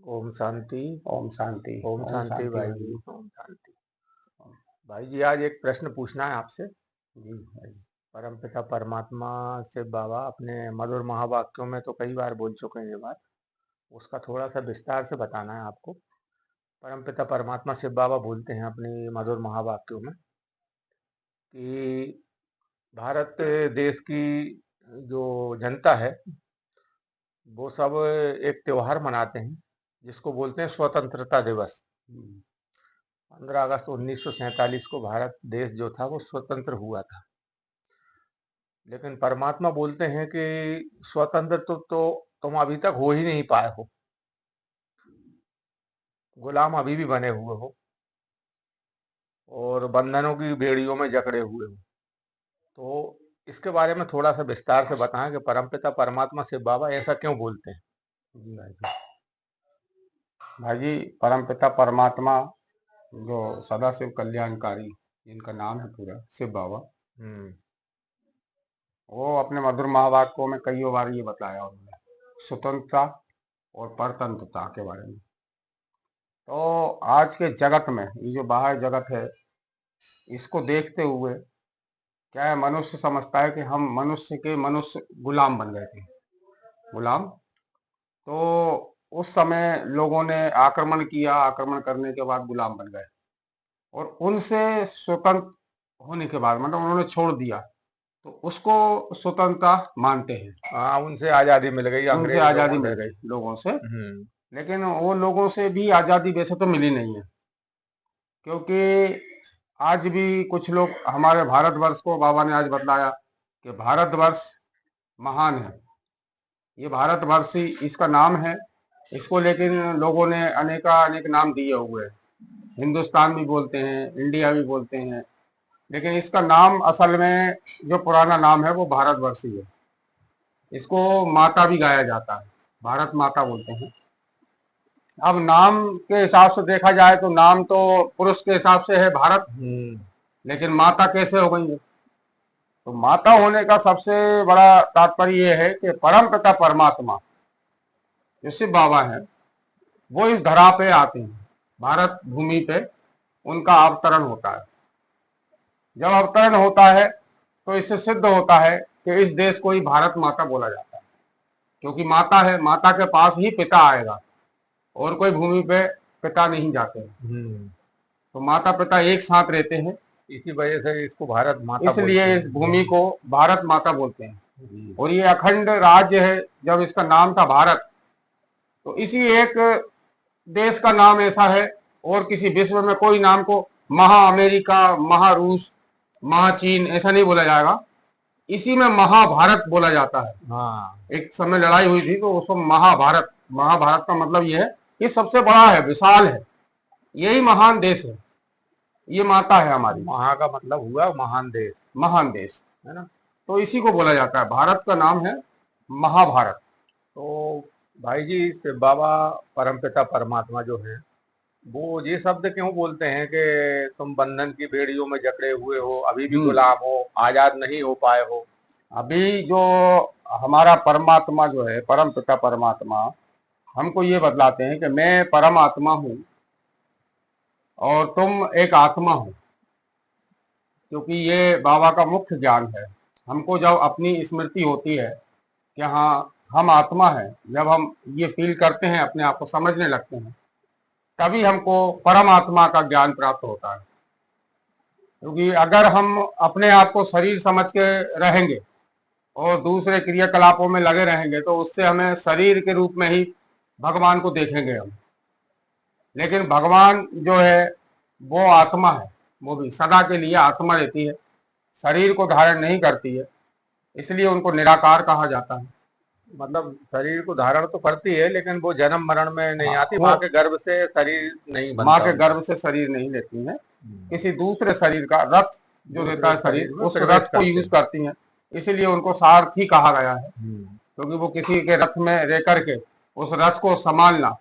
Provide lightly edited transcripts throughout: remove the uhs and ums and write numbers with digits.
ओम शांति। ओम शांति। ओम शांति भाई जी। ओम शांति। भाई जी, आज एक प्रश्न पूछना है आपसे। जी भाई। परमपिता परमात्मा से बाबा अपने मधुर महावाक्यों में तो कई बार बोल चुके हैं ये बात, उसका थोड़ा सा विस्तार से बताना है आपको। परमपिता परमात्मा शिव बाबा बोलते हैं अपनी मधुर महावाक्यों में कि भारत देश की जो जनता है वो सब एक त्योहार मनाते हैं जिसको बोलते हैं स्वतंत्रता दिवस। 15 अगस्त 1947 को भारत देश जो था वो स्वतंत्र हुआ था। लेकिन परमात्मा बोलते हैं कि स्वतंत्र तो तुम अभी तक हो ही नहीं पाए हो, गुलाम अभी भी बने हुए हो और बंधनों की बेड़ियों में जकड़े हुए हो। तो इसके बारे में थोड़ा सा विस्तार से बताएं कि परमपिता परमात्मा शिव बाबा ऐसा क्यों बोलते हैं। जी भाई जी। भाई जी, परमपिता परमात्मा जो सदाशिव कल्याणकारी, जिनका नाम है पूरा शिव बाबा, हम्म। वो अपने मधुर महावाक्यों में कई बार ये बताया उन्होंने स्वतंत्रता और परतंत्रता के बारे में। तो आज के जगत में ये जो बाहर जगत है, इसको देखते हुए क्या है, मनुष्य समझता है कि हम मनुष्य गुलाम बन गए थे। गुलाम। तो उस समय लोगों ने आक्रमण किया, आक्रमण करने के बाद गुलाम बन गए और उनसे स्वतंत्र होने के बाद मतलब उन्होंने छोड़ दिया, तो उसको स्वतंत्रता मानते हैं। हाँ, उनसे आजादी मिल गई, उनसे अंग्रेज आजादी लोगों मिल से। गई लोगों से। हम्म। लेकिन वो लोगों से भी आजादी वैसे तो मिली नहीं है, क्योंकि आज भी कुछ लोग हमारे भारतवर्ष को, बाबा ने आज बतलाया कि भारतवर्ष महान है। ये भारतवर्ष ही इसका नाम है। इसको लेकिन लोगों ने अनेक नाम दिए हुए हैं। हिंदुस्तान भी बोलते हैं, इंडिया भी बोलते हैं, लेकिन इसका नाम असल में जो पुराना नाम है वो भारतवर्ष ही है। इसको माता भी गाया जाता है, भारत माता बोलते हैं। अब नाम के हिसाब से देखा जाए तो नाम तो पुरुष के हिसाब से है भारत, हम्म। लेकिन माता कैसे हो गई है? तो माता होने का सबसे बड़ा तात्पर्य यह है कि परम पिता परमात्मा जो शिव बाबा है, वो इस धरा पे आते हैं, भारत भूमि पे उनका अवतरण होता है। जब अवतरण होता है तो इससे सिद्ध होता है कि इस देश को ही भारत माता बोला जाता है, क्योंकि माता है, माता के पास ही पिता आएगा और कोई भूमि पे पिता नहीं जाते हैं। हम्म। तो माता पिता एक साथ रहते हैं, इसी वजह से इसको भारत माता बोलते इसलिए इस हैं। भूमि को भारत माता बोलते हैं। जी। और ये अखंड राज्य है। जब इसका नाम था भारत, तो इसी एक देश का नाम ऐसा है, और किसी विश्व में कोई नाम को महा अमेरिका, महा रूस, महा चीन ऐसा नहीं बोला जाएगा। इसी में महाभारत बोला जाता है। हाँ। एक समय लड़ाई हुई थी तो उसको महाभारत, महाभारत का मतलब यह है ये सबसे बड़ा है, विशाल है, यही महान देश है, ये माता है हमारी। महा का मतलब हुआ महान देश, महान देश है ना। तो इसी को बोला जाता है। भारत का नाम है महाभारत। तो भाई जी, शिव बाबा परमपिता परमात्मा जो है वो ये शब्द क्यों बोलते हैं कि तुम बंधन की बेड़ियों में जकड़े हुए हो, अभी भी गुलाम हो, आजाद नहीं हो पाए हो। अभी जो हमारा परमात्मा जो है, परम पिता परमात्मा, हमको ये बतलाते हैं कि मैं परमात्मा हूँ और तुम एक आत्मा हो, क्योंकि ये बाबा का मुख्य ज्ञान है। हमको जब अपनी स्मृति होती है कि हाँ हम आत्मा है, जब हम ये फील करते हैं, अपने आप को समझने लगते हैं, तभी हमको परमात्मा का ज्ञान प्राप्त होता है। क्योंकि अगर हम अपने आप को शरीर समझ के रहेंगे और दूसरे क्रियाकलापों में लगे रहेंगे, तो उससे हमें शरीर के रूप में ही भगवान को देखेंगे हम। लेकिन भगवान जो है वो आत्मा है, वो भी सदा के लिए आत्मा रहती है, शरीर को धारण नहीं करती है, इसलिए उनको निराकार कहा जाता है। मतलब शरीर को धारण तो करती है लेकिन वो जन्म मरण में नहीं हाँ, आती, वो माँ के गर्भ से शरीर नहीं माँ बनता के उनका। गर्भ से शरीर नहीं लेती है, किसी दूसरे शरीर का रथ जो रहता दूसरे है शरीर, शरीर में उस प्रवेश रथ को करते यूज हैं। करती हैं। इसीलिए उनको सारथी कहा गया है, हम्म। क्योंकि वो किसी के रथ में रह करके उस रथ को संभालना,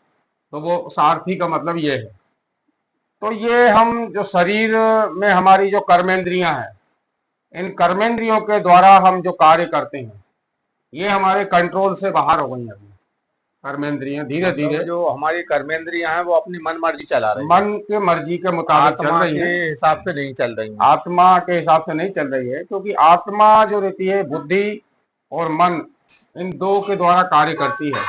तो वो सारथी का मतलब ये है। तो ये हम जो शरीर में हमारी जो कर्मेंद्रियां हैं, इन कर्मेंद्रियों के द्वारा हम जो कार्य करते हैं, ये हमारे कंट्रोल से बाहर हो गई अभी। कर्मेंद्रियां धीरे मतलब धीरे जो हमारी कर्मेंद्रियां हैं वो अपनी मन मर्जी चला रही हैं, मन के मर्जी के मुताबिक चल आत्मा रही के है। हिसाब से नहीं चल रही हैं। आत्मा के हिसाब से नहीं चल रही है, क्योंकि आत्मा जो रहती है बुद्धि और मन, इन दो के द्वारा कार्य करती है।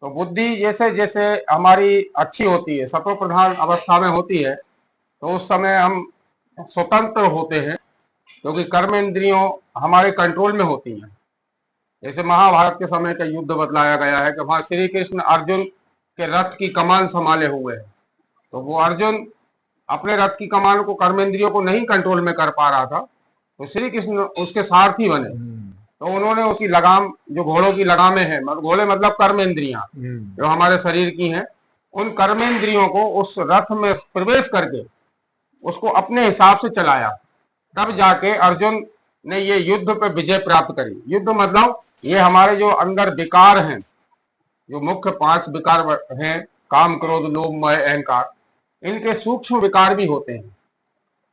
तो बुद्धि जैसे जैसे हमारी अच्छी होती है, सत्व प्रधान अवस्था में होती है, तो उस समय हम स्वतंत्र होते हैं, क्योंकि कर्म इंद्रियों हमारे कंट्रोल में होती हैं। जैसे महाभारत के समय का युद्ध बतलाया गया है कि वहां श्री कृष्ण अर्जुन के रथ की कमान संभाले हुए हैं, तो वो अर्जुन अपने रथ की कमान को, कर्मेंद्रियों को नहीं कंट्रोल में कर पा रहा था, तो श्री कृष्ण उसके सारथी बने। तो उन्होंने उसकी लगाम, जो घोड़ों की लगामें हैं, घोड़े मतलब कर्मेंद्रियां जो हमारे शरीर की हैं, उन कर्मेंद्रियों को उस रथ में प्रवेश करके उसको अपने हिसाब से चलाया। तब जाके अर्जुन ने ये युद्ध पे विजय प्राप्त करी। युद्ध मतलब ये हमारे जो अंदर विकार हैं, जो मुख्य 5 विकार हैं, काम क्रोध लोभ मोह अहंकार, इनके सूक्ष्म विकार भी होते हैं।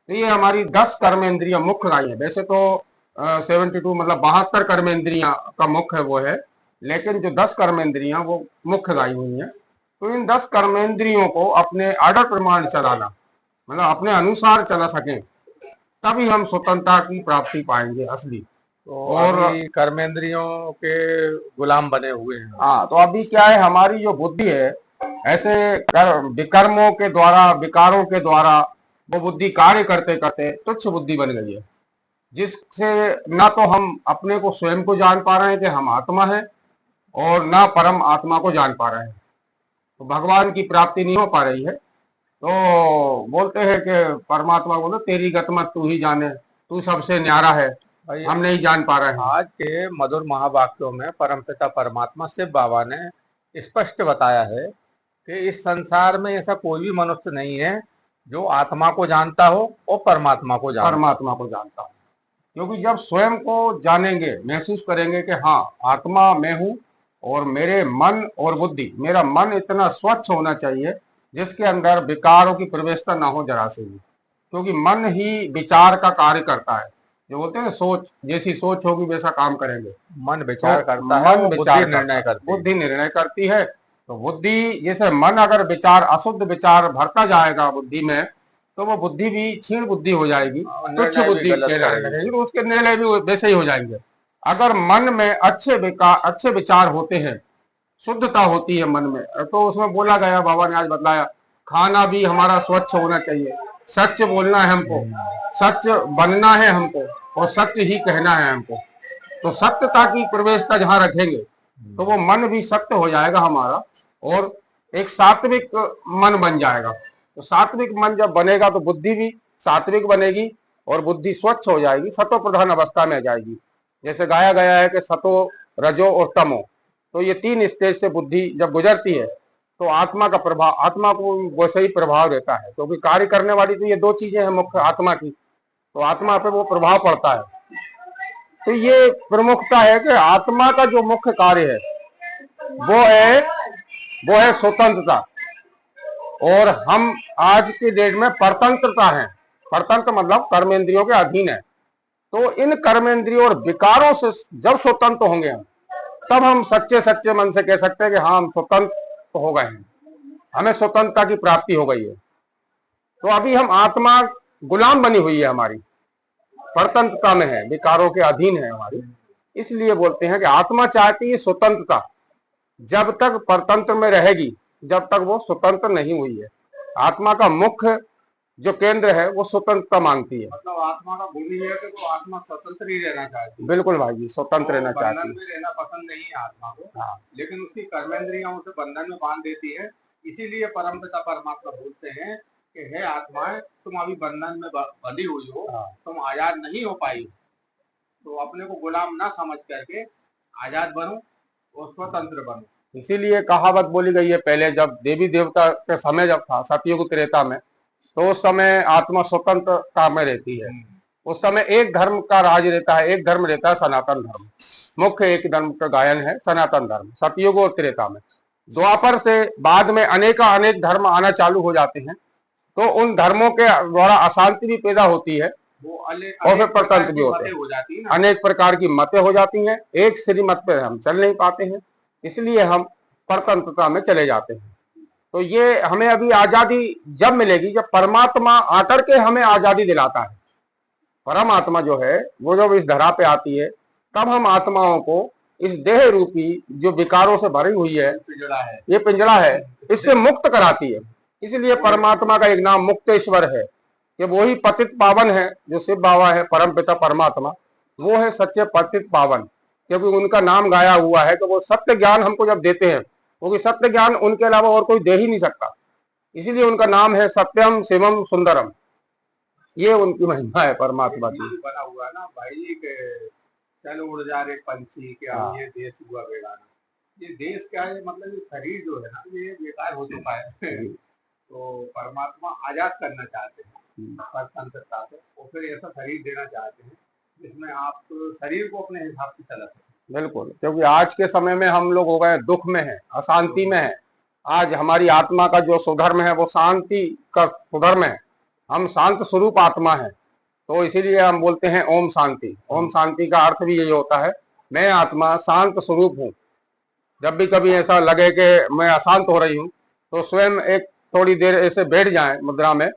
तो ये हमारी 10 कर्मेंद्रियां मुख्य गाई है। वैसे तो 72 मतलब 72 कर्मेंद्रियां का मुख्य वो है, लेकिन जो 10 कर्मेंद्रियां वो मुख्य गाई हुई हैं। तो इन 10 कर्मेंद्रियों को अपने आर्डर प्रमाण चलाना, मतलब अपने अनुसार चला सकें, तभी हम स्वतंत्रता की प्राप्ति पाएंगे असली। तो और अभी कर्मेंद्रियों के गुलाम बने हुए हैं। हाँ, तो अभी क्या है, हमारी जो बुद्धि है, ऐसे विकर्मों के द्वारा, विकारों के द्वारा वो बुद्धि कार्य करते करते तुच्छ बुद्धि बन गई है, जिससे ना तो हम अपने को स्वयं को जान पा रहे हैं कि हम आत्मा है, और ना परम आत्मा को जान पा रहे हैं। तो भगवान की प्राप्ति नहीं हो पा रही है। तो बोलते हैं कि परमात्मा बोलो तेरी गतमत तू ही जाने, तू सबसे न्यारा है, भाई हम नहीं जान पा रहे हैं। आज के मधुर महावाक्यों में परमपिता परमात्मा शिव बाबा ने स्पष्ट बताया है कि इस संसार में ऐसा कोई भी मनुष्य नहीं है जो आत्मा को जानता हो और परमात्मा को जानता परमात्मा को जानता हूँ, क्योंकि जब स्वयं को जानेंगे, महसूस करेंगे कि हाँ आत्मा मैं हूँ, और मेरे मन और बुद्धि, मेरा मन इतना स्वच्छ होना चाहिए जिसके अंदर विकारों की प्रवेशता ना हो जरा से भी, क्योंकि मन ही विचार का कार्य करता है। जो बोलते हैं ना, सोच, जैसी सोच होगी वैसा काम करेंगे। मन विचार तो करता है, मन वो विचार बुद्धि निर्णय करती है। बुद्धि निर्णय करती है। तो बुद्धि, जैसे मन अगर विचार, अशुद्ध विचार भरता जाएगा बुद्धि में, तो वो बुद्धि भी क्षीण बुद्धि हो जाएगी, तुच्छ निर्णय भी बुद्धि गलत कहलाने करेगी। लगेगी, तो उसके निर्णय भी वैसे ही हो जाएंगे। अगर मन में अच्छे विचार होते हैं, शुद्धता होती है मन में, तो उसमें बोला गया, बाबा ने आज बतलाया, खाना भी हमारा स्वच्छ होना चाहिए, सच बोलना है हमको, सच बनना है हमको, और सच ही कहना है हमको। तो सत्यता की प्रवेशता जहां रखेंगे तो वो मन भी सत्य हो जाएगा हमारा, और एक सात्विक मन बन जाएगा। तो सात्विक मन जब बनेगा तो बुद्धि भी सात्विक बनेगी, और बुद्धि स्वच्छ हो जाएगी, सतो प्रधान अवस्था में आ जाएगी। जैसे गाया गया है कि सतो, रजो और तमो, तो ये 3 स्टेज से बुद्धि जब गुजरती है तो आत्मा का प्रभाव, आत्मा को वैसे ही प्रभाव रहता है, क्योंकि कार्य करने वाली तो ये 2 चीजें हैं मुख्य आत्मा की, तो आत्मा पे वो प्रभाव पड़ता है। तो ये प्रमुखता है कि आत्मा का जो मुख्य कार्य है वो है स्वतंत्रता, और हम आज की डेट में परतंत्रता है। परतंत्र मतलब कर्मेंद्रियों के अधीन है। तो इन कर्मेंद्रियों और विकारों से जब स्वतंत्र होंगे हम, तब हम सच्चे सच्चे मन से कह सकते हैं कि हाँ हम स्वतंत्र हो गए हैं, हमें स्वतंत्रता की प्राप्ति हो गई है। तो अभी हम आत्मा गुलाम बनी हुई है, हमारी परतंत्रता में है, विकारों के अधीन है हमारी। इसलिए बोलते हैं कि आत्मा चाहती है स्वतंत्रता, जब तक परतंत्र में रहेगी जब तक वो स्वतंत्र नहीं हुई है। आत्मा का मुख्य जो केंद्र है वो स्वतंत्रता मांगती है। मतलब आत्मा का भूल ही है कि वो आत्मा स्वतंत्र ही रहना चाहती है। बिल्कुल भाई जी, स्वतंत्र रहना चाहती बंधन है। में रहना पसंद नहीं है आत्मा को। हाँ, लेकिन उसकी कर्मेंद्रियां उसे बंधन में बांध देती है। इसीलिए परमपिता परमात्मा बोलते हैं कि हे आत्माएं, तुम अभी बंधन में बंधी हुई हो, तुम आजाद नहीं हो पाई, तो अपने को गुलाम ना समझ करके आजाद बनो और स्वतंत्र बनो। इसीलिए कहावत बोली गई है, पहले जब देवी देवता के समय जब था, सतयुग त्रेता में, तो उस समय आत्मा स्वतंत्रता में रहती है। उस समय एक धर्म का राज रहता है, एक धर्म रहता है सनातन धर्म, मुख्य एक धर्म का गायन है सनातन धर्म, सतयुग और त्रेता में। द्वापर से बाद में अनेक धर्म आना चालू हो जाते हैं, तो उन धर्मों के द्वारा अशांति भी पैदा होती है, और फिर परतंत्र भी होते हैं, अनेक प्रकार की मतें हो जाती हैं, एक श्री मत पे हम चल नहीं पाते हैं। इसलिए हम परतंत्रता में चले जाते हैं। तो ये हमें अभी आजादी जब मिलेगी जब परमात्मा आकर के हमें आजादी दिलाता है। परमात्मा जो है वो जब इस धरा पे आती है तब हम आत्माओं को इस देह रूपी जो विकारों से भरी हुई है, ये पिंजड़ा है, इससे मुक्त कराती है। इसलिए परमात्मा का एक नाम मुक्तेश्वर है कि वो ही पतित पावन है। जो शिव बाबा है परम पिता परमात्मा, वो है सच्चे पतित पावन, क्योंकि उनका नाम गाया हुआ है कि वो सत्य ज्ञान हमको जब देते हैं, क्योंकि सत्य ज्ञान उनके अलावा और कोई दे ही नहीं सकता, इसीलिए उनका नाम है सत्यम शिवम सुंदरम। ये उनकी महिमा है परमात्मा की। बना हुआ है ना भाई के चल उड़ जा रे पंछी क्या ये देश हुआ बेगाना। ये देश क्या है, मतलब ये शरीर जो है ना ये बेकार हो चुका है। तो परमात्मा आजाद करना चाहते हैं परतंत्रता से, और फिर ऐसा शरीर देना चाहते हैं जिसमें आप शरीर को अपने हिसाब से चला सकें। बिल्कुल, क्योंकि आज के समय में हम लोग हो गए दुख में है, अशांति में है। आज हमारी आत्मा का जो सुधर्म है वो शांति का सुधर्म है। हम शांत स्वरूप आत्मा है, तो इसीलिए हम बोलते हैं ओम शांति। ओम शांति का अर्थ भी यही होता है, मैं आत्मा शांत स्वरूप हूँ। जब भी कभी ऐसा लगे कि मैं अशांत हो रही हूँ तो स्वयं एक थोड़ी देर ऐसे बैठ जाएं मुद्रा में,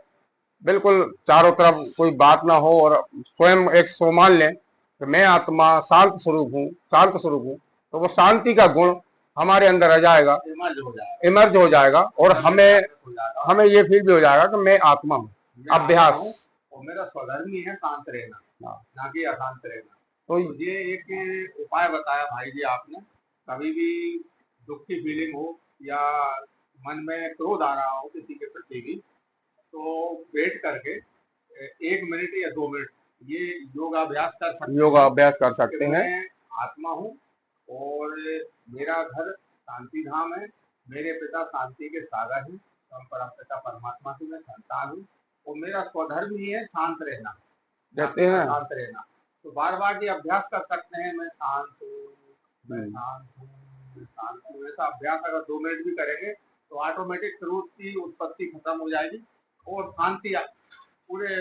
बिल्कुल चारों तरफ कोई बात ना हो, और स्वयं एक सो मान लें कि मैं आत्मा शांत स्वरूप हूँ, शांत स्वरूप हूँ। तो वो शांति का गुण हमारे अंदर आ जाएगा, इमर्ज हो जाएगा, और हमें ये फील भी हो जाएगा कि मैं आत्मा हूँ। अभ्यास, और मेरा स्वधर्म ही है शांत रहना, ना कि अशांत रहना। तो ये एक उपाय बताया भाई जी आपने। कभी भी दुख की फीलिंग हो या मन में क्रोध आ रहा हो किसी के प्रति भी, तो बैठ करके 1 मिनट या 2 मिनट ये योगाभ्यास कर सकते हैं। मैं आत्मा हूँ और मेरा घर शांति धाम है, मेरे पिता शांति के सागर हैं, परम पिता परमात्मा की मैं संतान हूँ, और मेरा स्वधर्म ही है शांत रहना, कहते हैं शांत रहना। तो बार बार ये अभ्यास कर सकते हैं, मैं शांत हूँ, मैं शांत हूँ, मैं शांत हूँ। ऐसा अभ्यास अगर 2 मिनट भी करेंगे तो ऑटोमेटिक क्रोध की उत्पत्ति खत्म हो जाएगी और शांति पूरे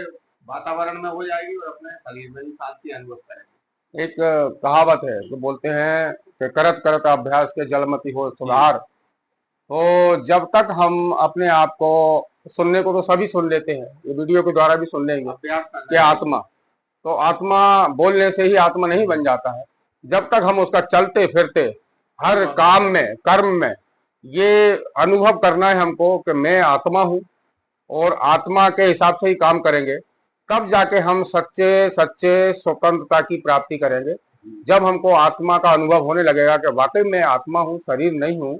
वातावरण में हो जाएगी, और अपने शरीर में भी शांति अनुभव करेंगे। एक कहावत है जो बोलते हैं कि करत करत अभ्यास के जलमति हो सुधार। तो जब तक हम अपने आप को, सुनने को तो सभी सुन लेते हैं, ये वीडियो के द्वारा भी सुन लेंगे कि आत्मा, तो आत्मा बोलने से ही आत्मा नहीं बन जाता है। जब तक हम उसका चलते फिरते हर काम में, कर्म में ये अनुभव करना है हमको कि मैं आत्मा हूँ, और आत्मा के हिसाब से ही काम करेंगे, तब जाके हम सच्चे सच्चे स्वतंत्रता की प्राप्ति करेंगे। जब हमको आत्मा का अनुभव होने लगेगा कि वाकई मैं आत्मा हूँ, शरीर नहीं हूँ,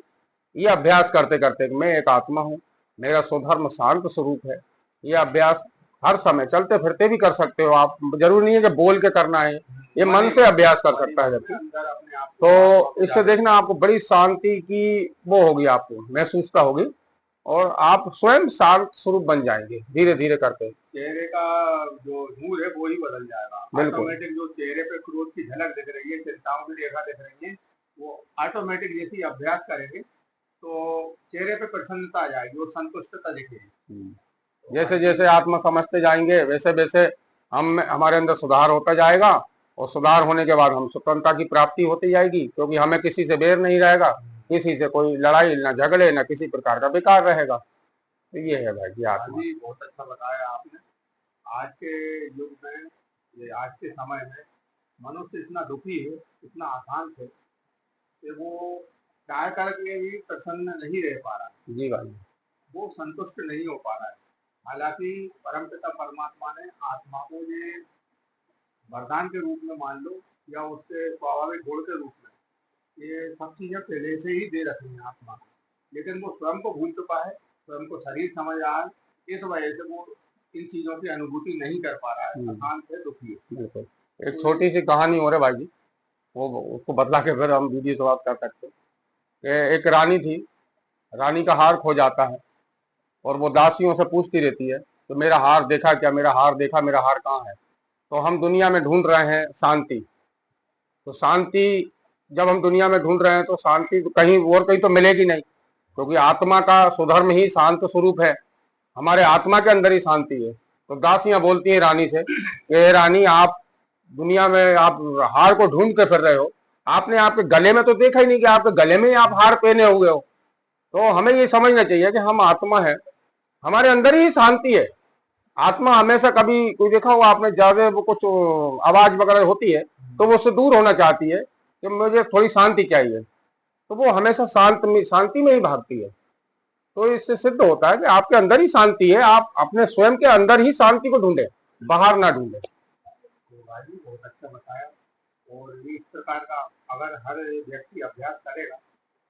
ये अभ्यास करते करते मैं एक आत्मा हूँ, मेरा स्वधर्म शांत स्वरूप है, ये अभ्यास हर समय चलते फिरते भी कर सकते हो आप। जरूरी नहीं है कि बोल के करना है, ये मन से अभ्यास कर सकता है व्यक्ति। तो इससे देखना आपको बड़ी शांति की वो होगी, आपको महसूसता होगी, और आप स्वयं शांत स्वरूप बन जाएंगे धीरे धीरे करके। चेहरे का जो नूर है वो ही बदल जाएगा। ऑटोमेटिक जो चेहरे पे क्रोध की झलक दिख रही है, चिंताओं की रेखा दिख रही है, वो ऑटोमेटिक जैसे अभ्यास करेंगे तो चेहरे पे प्रसन्नता आ जाएगी और संतुष्टता दिखेगी। जैसे जैसे आत्मा समझते जाएंगे वैसे वैसे हमारे अंदर सुधार होता जाएगा, और सुधार होने के बाद हम स्वतंत्रता की प्राप्ति होती जाएगी, क्योंकि हमें किसी से बैर नहीं रहेगा, किसी से कोई लड़ाई ना झगड़े ना किसी प्रकार का बेकार रहेगा। तो ये है भाई जी आत्मा। बहुत अच्छा बताया आपने। आज के युग में, ये आज के समय में मनुष्य इतना दुखी है, इतना आसान है कि वो चाह करके भी प्रसन्न नहीं रह पा रहा है। जी भाई, वो संतुष्ट नहीं हो पा रहा है। हालांकि परमपिता परमात्मा ने आत्मा को ये वरदान के रूप में मान लो या उसके स्वाभाविक गुण के रूप में ये सब चीजें पहले से ही दे रखी हैं आत्मा को, लेकिन वो स्वयं को भूल चुका है, स्वयं को शरीर समझ रहा है, इस वजह से वो इन चीजों की अनुभूति नहीं कर पा रहा है, अशांत है, दुखी है। बिल्कुल। एक छोटी सी कहानी हो रही भाई जी, वो उसको बतला के फिर हम वीडियो समाप्त कर सकते हैं। एक रानी थी, रानी का हार खो जाता है और वो दासियों से पूछती रहती है तो मेरा हार देखा क्या, मेरा हार देखा, मेरा हार कहाँ है। तो हम दुनिया में ढूंढ रहे हैं शांति, तो शांति जब हम दुनिया में ढूंढ रहे हैं तो शांति तो कहीं और कहीं तो मिलेगी नहीं, क्योंकि आत्मा का स्वधर्म ही शांत स्वरूप है, हमारे आत्मा के अंदर ही शांति है। तो दासियां बोलती हैं रानी से कि रानी, आप दुनिया में आप हार को ढूंढ के फिर रहे हो, आपने आपके गले में तो देखा ही नहीं कि आपके गले में ही आप हार पहने हुए हो। तो हमें ये समझना चाहिए कि हम आत्मा है, हमारे अंदर ही शांति है। आत्मा हमेशा कभी कोई देखा होगा आपने, ज्यादा वो कुछ आवाज वगैरह होती है तो वो उससे दूर होना चाहती है कि मुझे थोड़ी शांति चाहिए, तो वो हमेशा शांति में ही भागती है। तो इससे सिद्ध होता है कि आपके अंदर ही शांति है, आप अपने स्वयं के अंदर ही शांति को ढूंढे, बाहर ना ढूंढे। तो भाई बहुत अच्छा बताया। और इस प्रकार का अगर हर व्यक्ति अभ्यास करेगा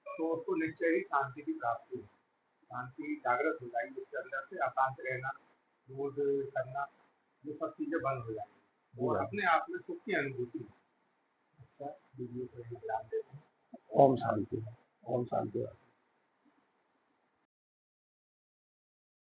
तो उसको निश्चय ही शांति की प्राप्ति है। शांति जागृत हो जाएगी उसके अंदर से, अशांत रहना, क्रोध करना, ये सब चीजें बंद हो जाएंगी और अपने आप में सुख की अनुभूति है। अच्छा, वीडियो को ध्यान देते हैं। ओम शांति। ओम शांति।